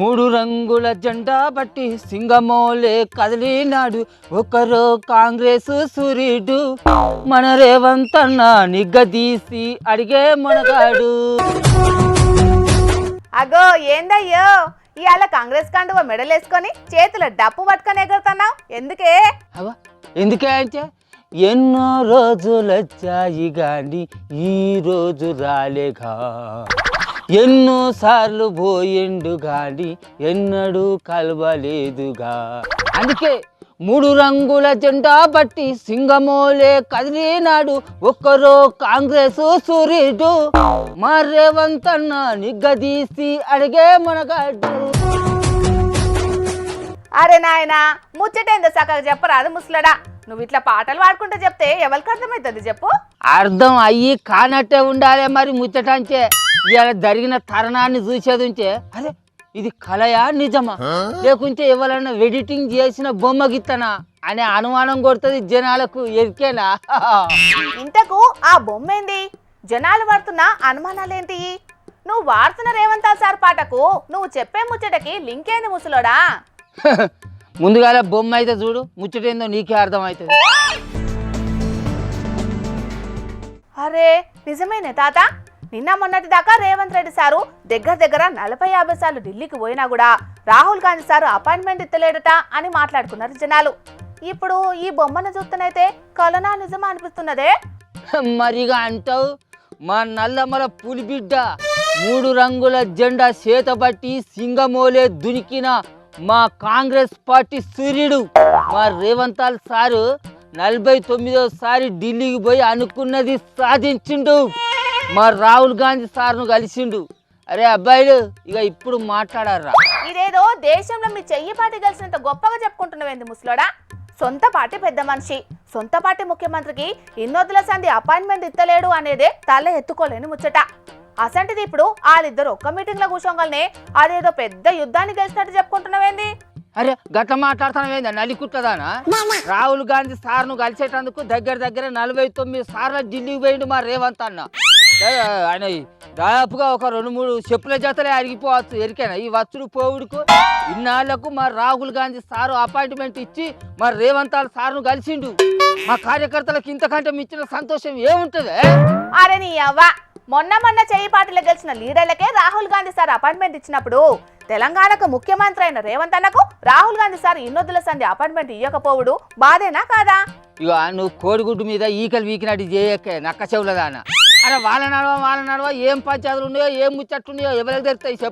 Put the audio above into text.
మూడు రంగుల జెండా బట్టి సింగమోలే కదిలినాడు ఒకరో కాంగ్రెస్ సూర్యుడు మన రేవంత్ అన్న నిగ్గదీసి అడిగే మనగాడు. అగో ఏందయ్యో ఇవాళ కాంగ్రెస్ కండువ మెడలేసుకొని చేతుల డప్పు పట్టుకొని ఎగురుతున్నావు ఎందుకే? అవా ఎందుకే అంటే ఎన్నో రోజులొచ్చాయి గాని ఈ రోజు రాలేగా, ఎన్నో సార్లు పోయిండు గాని ఎన్నడూ కలవలేదుగా, అందుకే మూడు రంగుల జెండా బట్టి సింగమోలే కదిలినాడు ఒక్కరో కాంగ్రెస్ సూర్యుడు మా రేవంత్ అన్న నిగ్గదీసి అడిగే మనగాడు. అరే నాయనా ముచ్చటేందో సక్కగా చెప్పరాదు ముసలడా, నువ్వు ఇట్లా పాటలు పాడుకుంటూ చెప్తే ఎవరికి అర్థమవుతుంది చెప్పు? అర్థం అయ్యి కానట్టే ఉండాలి మరి ముచ్చటంచే. ఇవాళ జరిగిన తరుణాన్ని చూసేది ఉంచే అరే ఇది కళయా నిజమా లేకుంటే ఎవరైనా ఎడిటింగ్ చేసిన బొమ్మ గిత్తనా అనే అనుమానం కొడుతుంది జనాలకు. ఎరికేనా? ఇంతకు ఆ బొమ్మ ఏంది? జనాలు పడుతున్న అనుమానాలేంటి? నువ్వు వాడుతున్న రేవంత్ సార్ పాటకు నువ్వు చెప్పే ముచ్చటకి లింక్ ఏంది ముసలోడా? ముందుగాల బొమ్మ అయితే చూడు, ముచ్చటేందో నీకే అర్థం అవుతుంది. అరే నిజమేనే తాత, నిన్న మొన్నటి దాకా రేవంత్ రెడ్డి సారు దగ్గర 40-50 సార్లు ఢిల్లీకి పోయినా కూడా రాహుల్ గాంధీ సారు అపాయింట్మెంట్ ఇస్తలేడట అని మాట్లాడుకున్నారు జనాలు. ఇప్పుడు ఈ బొమ్మను చూస్తేనైతే కలనా నిజమా అనిపిస్తున్నదే. మరిగా అంటావు మా నల్లమల పులిబిడ్డ మూడు రంగుల జెండా చేతబట్టి సింగమోలే దునికిన మా కాంగ్రెస్ పార్టీ సూర్యుడు మా రేవంత్ సారు 49వ ఢిల్లీకి పోయి అనుకున్నది సాధించిండు. మా రాహుల్ గాంధీ సార్ను కలిసిండు. అరే అబ్బాయిలు ఇక ఇప్పుడు మాట్లాడారా? ఇదేదో దేశంలో మీ చెయ్యి పార్టీ కలిసినంత గొప్పగా చెప్పుకుంటున్నావేంది ముసలోడా? సొంత పార్టీ పెద్ద మనిషి, సొంత పార్టీ ముఖ్యమంత్రికి ఇన్నొద్దుల సంధి అపాయింట్మెంట్ ఇస్తలేడు అనేదే తల ఎత్తుకోలేని ముచ్చట. అసంటిది ఇప్పుడు వాళ్ళిద్దరు ఒక్క మీటింగ్ లో కూర్చోగలనే అదేదో పెద్ద యుద్ధాన్ని గెలిచినట్టు చెప్పుకుంటున్నావేంది? అరే గట్ల మాట్లాడుతున్నావేందా నలికుట్టదానా? రాహుల్ గాంధీ సార్ను కలిసేటందుకు దగ్గర 49 సార్లు ఢిల్లీకి పోయిండు మా రేవంత్ అన్న. ఆయన దాదాపుగా ఒక 2-3 చెప్పుల జతలే అరిగిపోవచ్చు. ఎరికేనా ఈ వచ్చుడు పోవుడుకు? ఇన్నాళ్లకు మా రాహుల్ గాంధీ సారు అపాయింట్మెంట్ ఇచ్చి మా రేవంత్ సార్ను కలిసిండు. మా కార్యకర్తలకు ఇంతకంటే మించిన సంతోషం ఏముంటది? అరే నీ అవ్వ, మొన్న చెయ్యి పార్టీలో గెలిచిన లీడర్లకే రాహుల్ గాంధీ సార్ అపాయింట్మెంట్ ఇచ్చినప్పుడు తెలంగాణకు ముఖ్యమంత్రి అయిన రేవంత్ అన్నకు రాహుల్ గాంధీ సార్ ఇన్నొద్దుల సంధి అపాయింట్మెంట్ ఇవ్వకపోవడు బాధేనా కాదా? ఇక నువ్వు కోడిగుడ్డు మీద ఈకలు వీకినట్టు చేయకే నక్క చెవులదాన. అరే వాళ్ళ నడవ ఏం పంచాయతీలు ఉన్నాయో ఏం ముచ్చట్లున్నాయో ఎవరికి తెలుస్తాయి?